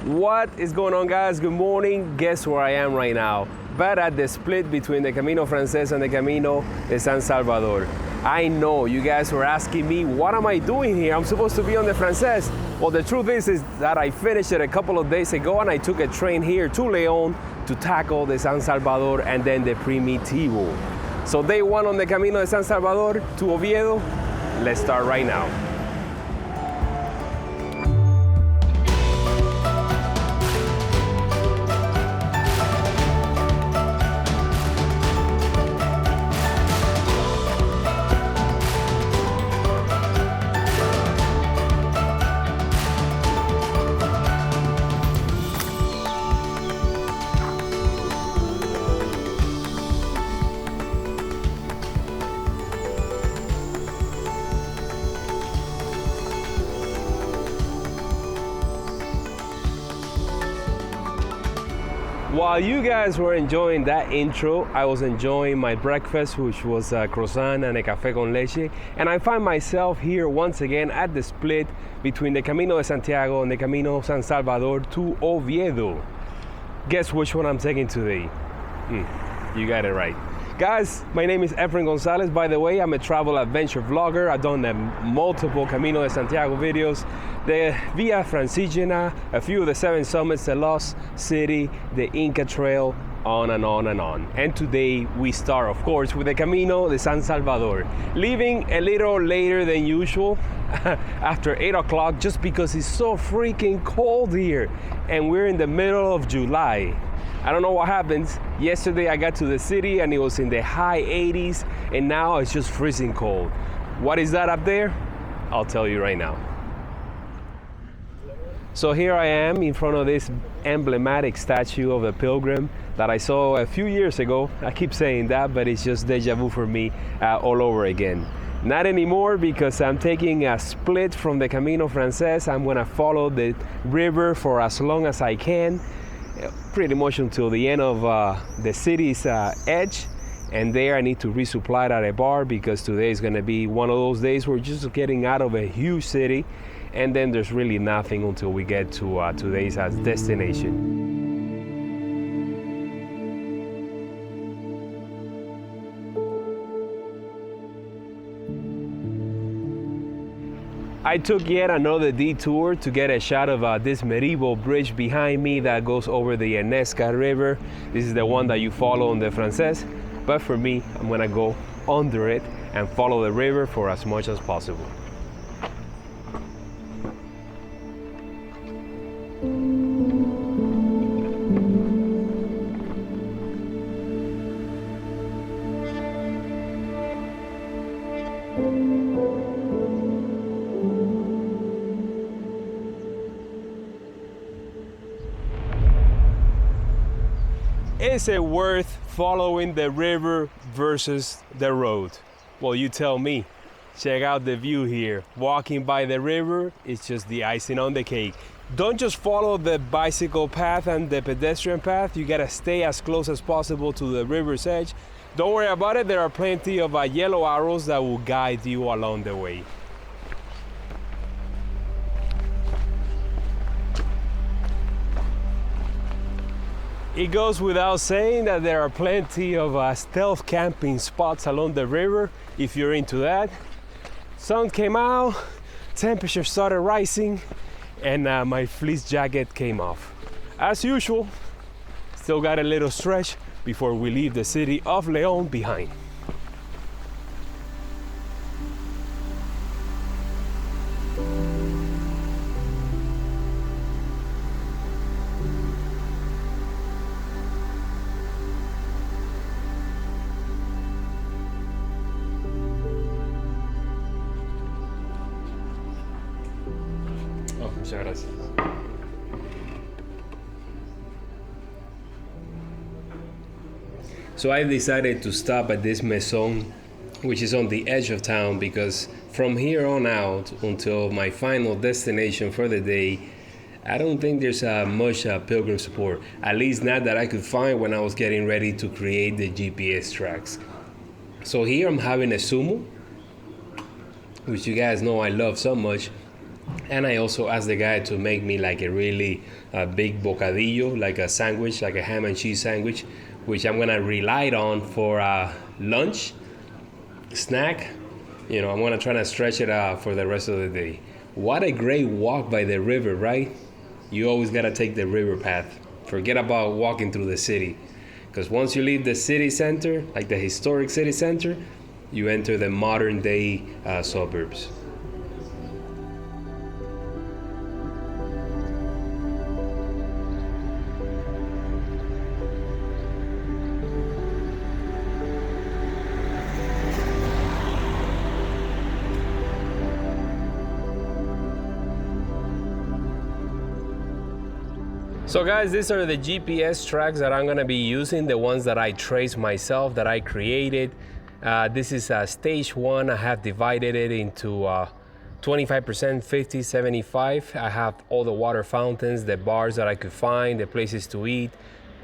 What is going on, guys? Good morning. Guess where I am right now? But at the split between the Camino Frances and the Camino de San Salvador. I know you guys were asking me, what am I doing here? I'm supposed to be on the Frances. Well, the truth is that I finished it a couple of days ago and I took a train here to León to tackle the San Salvador and then the Primitivo. So day one on the Camino de San Salvador to Oviedo. Let's start right now. While you guys were enjoying that intro, I was enjoying my breakfast, which was a croissant and a café con leche. And I find myself here once again at the split between the Camino de Santiago and the Camino San Salvador to Oviedo. Guess which one I'm taking today? You got it right. Guys, my name is Efren Gonzalez. By the way, I'm a travel adventure vlogger. I've done multiple Camino de Santiago videos, the Via Francigena, a few of the 7 summits, the Lost City, the Inca Trail, on and on and on. And today we start, of course, with the Camino de San Salvador, leaving a little later than usual, after 8 o'clock, just because it's so freaking cold here, and we're in the middle of July. I don't know what happens. Yesterday I got to the city and it was in the high 80s, and now it's just freezing cold. What is that up there? I'll tell you right now. So here I am in front of this emblematic statue of a pilgrim that I saw a few years ago. I keep saying that, but it's just deja vu for me all over again. Not anymore, because I'm taking a split from the Camino Frances. I'm gonna follow the river for as long as I can, pretty much until the end of the city's edge, and there I need to resupply at a bar, because today is going to be one of those days where we're just getting out of a huge city, and then there's really nothing until we get to today's destination. I took yet another detour to get a shot of this medieval bridge behind me that goes over the Enesca River. This is the one that you follow on the Frances, but for me, I'm gonna go under it and follow the river for as much as possible. Is it worth following the river versus the road? Well, you tell me. Check out the view here. Walking by the river is just the icing on the cake. Don't just follow the bicycle path and the pedestrian path. You gotta stay as close as possible to the river's edge. Don't worry about it. There are plenty of yellow arrows that will guide you along the way. It goes without saying that there are plenty of stealth camping spots along the river if you're into that. Sun came out, temperature started rising, and my fleece jacket came off. As usual, still got a little stretch before we leave the city of León behind. Muchas gracias. So I decided to stop at this maison, which is on the edge of town, because from here on out until my final destination for the day, I don't think there's much pilgrim support, at least not that I could find when I was getting ready to create the GPS tracks. So here I'm having a sumo, which you guys know I love so much. And I also asked the guy to make me like a really big bocadillo, like a sandwich, like a ham and cheese sandwich, which I'm gonna rely on for lunch, snack. You know, I'm gonna try to stretch it out for the rest of the day. What a great walk by the river, right? You always gotta take the river path. Forget about walking through the city. Because once you leave the city center, like the historic city center, you enter the modern day suburbs. So guys, these are the GPS tracks that I'm gonna be using, the ones that I traced myself, that I created. This is stage 1. I have divided it into 25%, 50, 75. I have all the water fountains, the bars that I could find, the places to eat.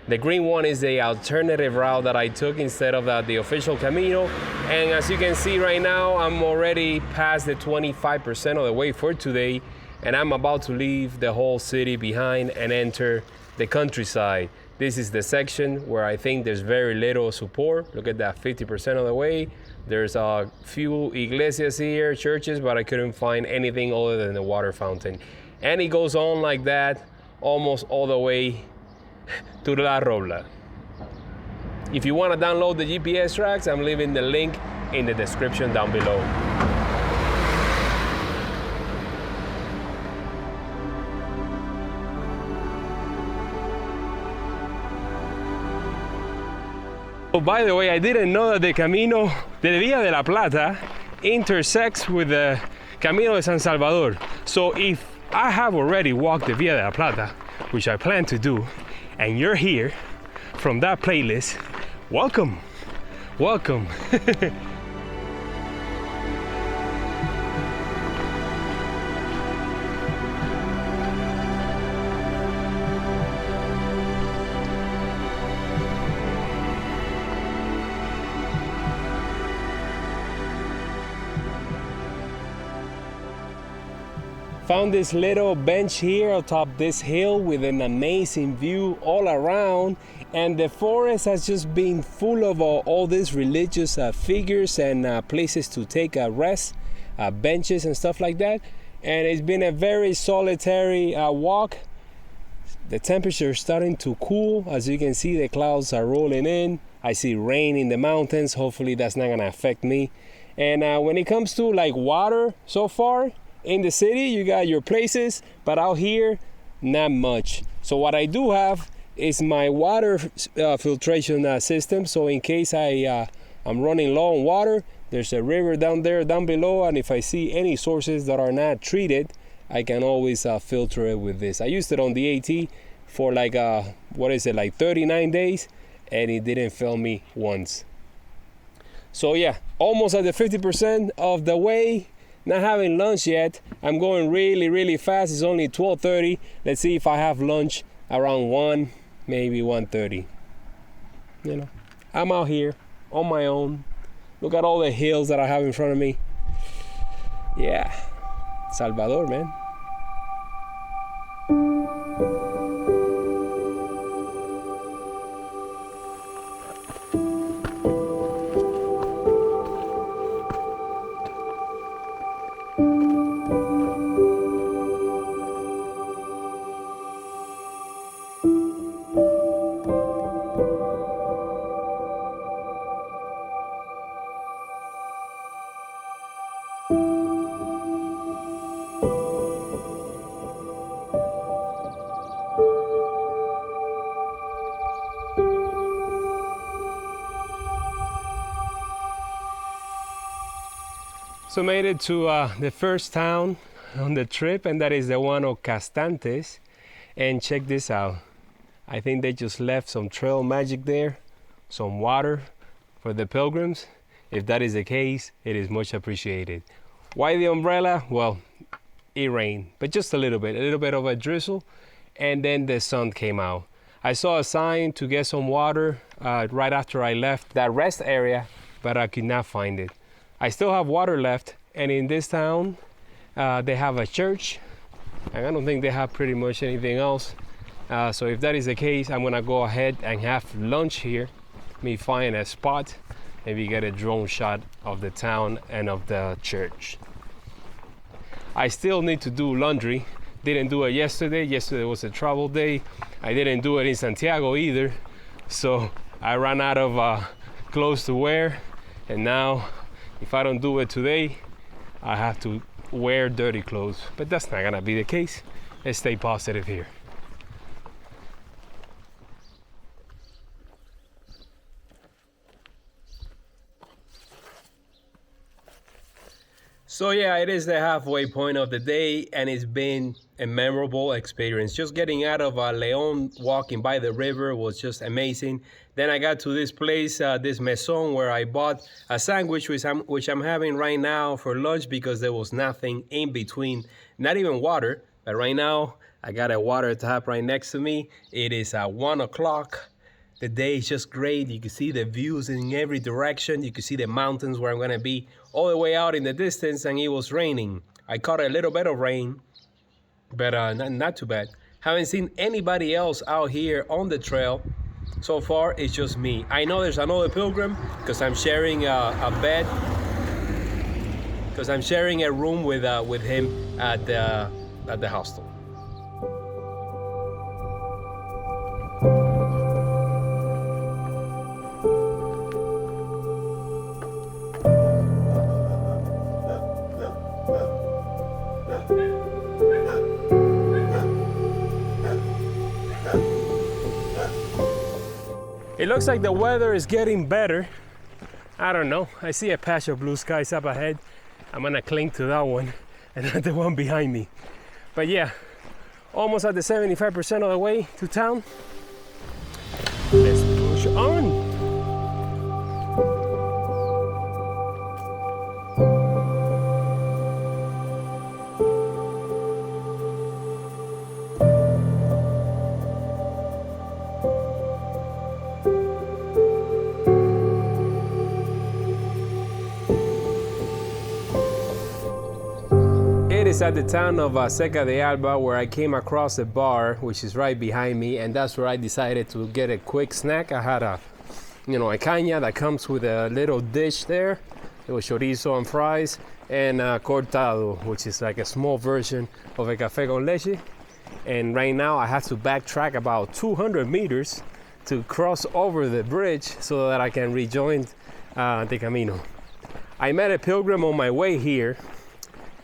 The green one is the alternative route that I took instead of the official Camino. And as you can see right now, I'm already past the 25% of the way for today. And I'm about to leave the whole city behind and enter the countryside. This is the section where I think there's very little support. Look at that, 50% of the way. There's a few iglesias here, churches, but I couldn't find anything other than the water fountain. And it goes on like that almost all the way to La Robla. If you want to download the GPS tracks, I'm leaving the link in the description down below. Oh, by the way, I didn't know that the Camino de Vía de la Plata intersects with the Camino de San Salvador. So if I have already walked the Vía de la Plata, which I plan to do, and you're here from that playlist, welcome, welcome. Found this little bench here atop this hill with an amazing view all around, and the forest has just been full of all these religious figures and places to take a rest, benches and stuff like that. And it's been a very solitary walk. The temperature is starting to cool. As you can see, the clouds are rolling in. I see rain in the mountains. Hopefully that's not gonna affect me. And when it comes to like water so far, in the city, you got your places, but out here, not much. So what I do have is my water filtration system. So in case I'm running low on water, there's a river down there, down below, and if I see any sources that are not treated, I can always filter it with this. I used it on the AT for like, like 39 days, and it didn't fail me once. So yeah, almost at the 50% of the way. Not having lunch yet. I'm going really fast. It's only 12:30. Let's see if I have lunch around 1, maybe 1:30. You know, I'm out here on my own. Look at all the hills that I have in front of me. Yeah, Salvador, man. So made it to the first town on the trip, and that is the one of Castantes. And check this out. I think they just left some trail magic there, some water for the pilgrims. If that is the case, it is much appreciated. Why the umbrella? Well, it rained, but just a little bit of a drizzle, and then the sun came out. I saw a sign to get some water right after I left that rest area, but I could not find it. I still have water left, and in this town, they have a church and I don't think they have pretty much anything else. So if that is the case, I'm gonna go ahead and have lunch here. Me find a spot, maybe get a drone shot of the town and of the church. I still need to do laundry. Didn't do it yesterday. Yesterday was a travel day. I didn't do it in Santiago either. So I ran out of clothes to wear. And now, if I don't do it today, I have to wear dirty clothes. But that's not gonna be the case. Let's stay positive here. So yeah, it is the halfway point of the day, and it's been a memorable experience. Just getting out of León, walking by the river was just amazing. Then I got to this place, this maison, where I bought a sandwich, which I'm having right now for lunch because there was nothing in between, not even water. But right now, I got a water tap right next to me. It is 1 o'clock. The day is just great. You can see the views in every direction. You can see the mountains where I'm gonna be all the way out in the distance, and it was raining. I caught a little bit of rain, but not too bad. Haven't seen anybody else out here on the trail. So far, it's just me. I know there's another pilgrim because I'm sharing a bed, because I'm sharing a room with him at the hostel. It looks like the weather is getting better. I don't know. I see a patch of blue skies up ahead. I'm gonna cling to that one and not the one behind me. But yeah, almost at the 75% of the way to town. Let's push on. It's at the town of Seca de Alba, where I came across a bar, which is right behind me, and that's where I decided to get a quick snack. I had a caña that comes with a little dish there. It was chorizo and fries, and cortado, which is like a small version of a café con leche. And right now I have to backtrack about 200 meters to cross over the bridge so that I can rejoin the Camino. I met a pilgrim on my way here,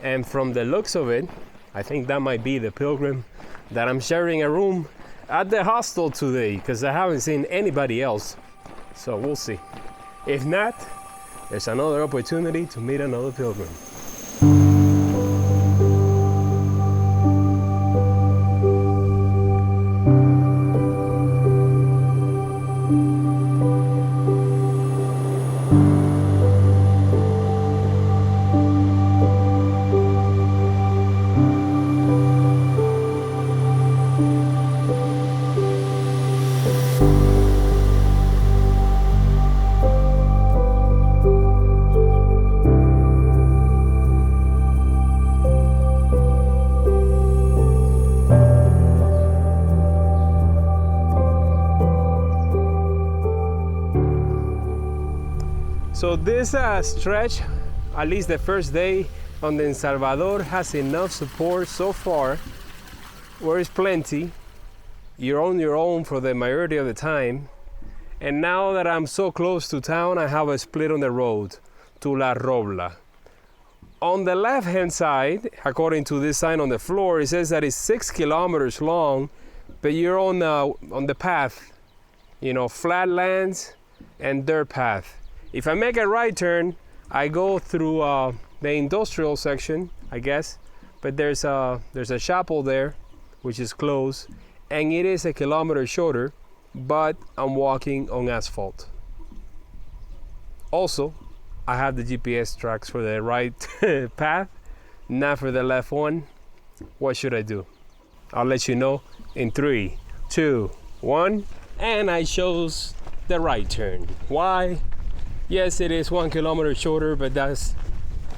and from the looks of it, I think that might be the pilgrim that I'm sharing a room at the hostel today, because I haven't seen anybody else. So we'll see. If not, there's another opportunity to meet another pilgrim. So this stretch, at least the first day on the El Salvador, has enough support so far, where it's plenty. You're on your own for the majority of the time. And now that I'm so close to town, I have a split on the road to La Robla. On the left-hand side, according to this sign on the floor, it says that it's 6 kilometers long, but you're on the path, flatlands and dirt path. If I make a right turn, I go through the industrial section, I guess, but there's a chapel there, which is closed, and it is 1 kilometer shorter, but I'm walking on asphalt. Also, I have the GPS tracks for the right path, not for the left one. What should I do? I'll let you know in 3, 2, 1, and I chose the right turn. Why? Yes, it is 1 kilometer shorter, but that's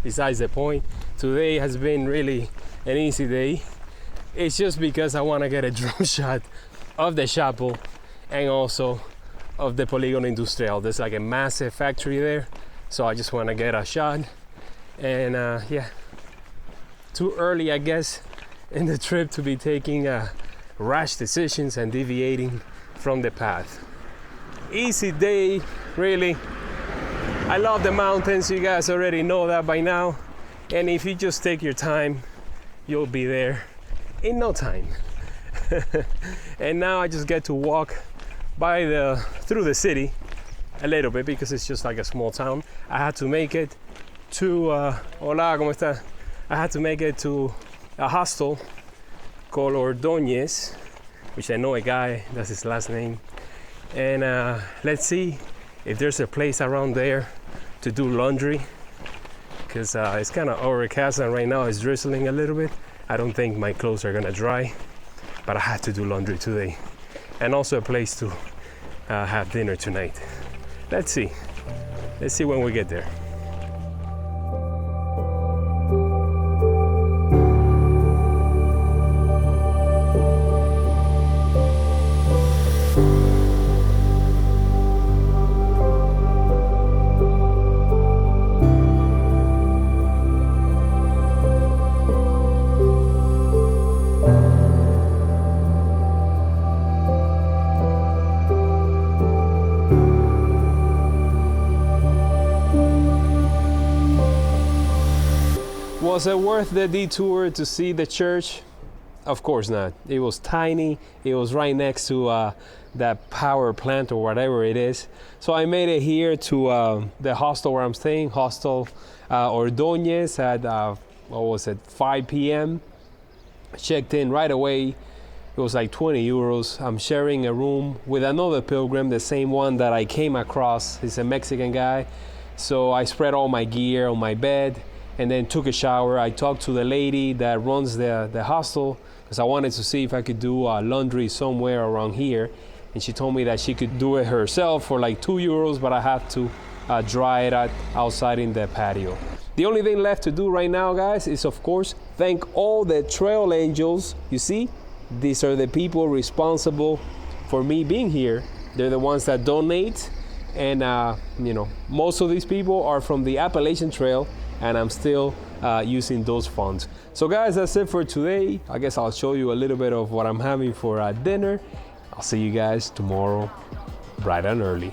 besides the point. Today has been really an easy day. It's just because I want to get a drone shot of the chapel and also of the Polígono Industrial. There's like a massive factory there, so I just want to get a shot. And yeah, too early, I guess, in the trip to be taking rash decisions and deviating from the path. Easy day, really. I love the mountains, you guys already know that by now. And if you just take your time, you'll be there in no time. And now I just get to walk through the city a little bit because it's just like a small town. I had to make it to hola, ¿cómo está? I had to make it to a hostel called Ordóñez, which I know a guy, that's his last name. And let's see if there's a place around there to do laundry, because it's kind of overcast and right now it's drizzling a little bit. I don't think my clothes are gonna dry, but I had to do laundry today. And also a place to have dinner tonight. Let's see when we get there. Was it worth the detour to see the church? Of course not. It was tiny. It was right next to that power plant or whatever it is. So I made it here to the hostel where I'm staying, Hostel Ordóñez at, 5 p.m. Checked in right away. It was like 20 euros. I'm sharing a room with another pilgrim, the same one that I came across. He's a Mexican guy. So I spread all my gear on my bed and then took a shower. I talked to the lady that runs the hostel because I wanted to see if I could do laundry somewhere around here. And she told me that she could do it herself for like 2 euros, but I have to dry it out outside in the patio. The only thing left to do right now, guys, is of course thank all the trail angels. You see, these are the people responsible for me being here. They're the ones that donate. And most of these people are from the Appalachian Trail, and I'm still using those funds. So guys, that's it for today. I guess I'll show you a little bit of what I'm having for dinner. I'll see you guys tomorrow bright and early.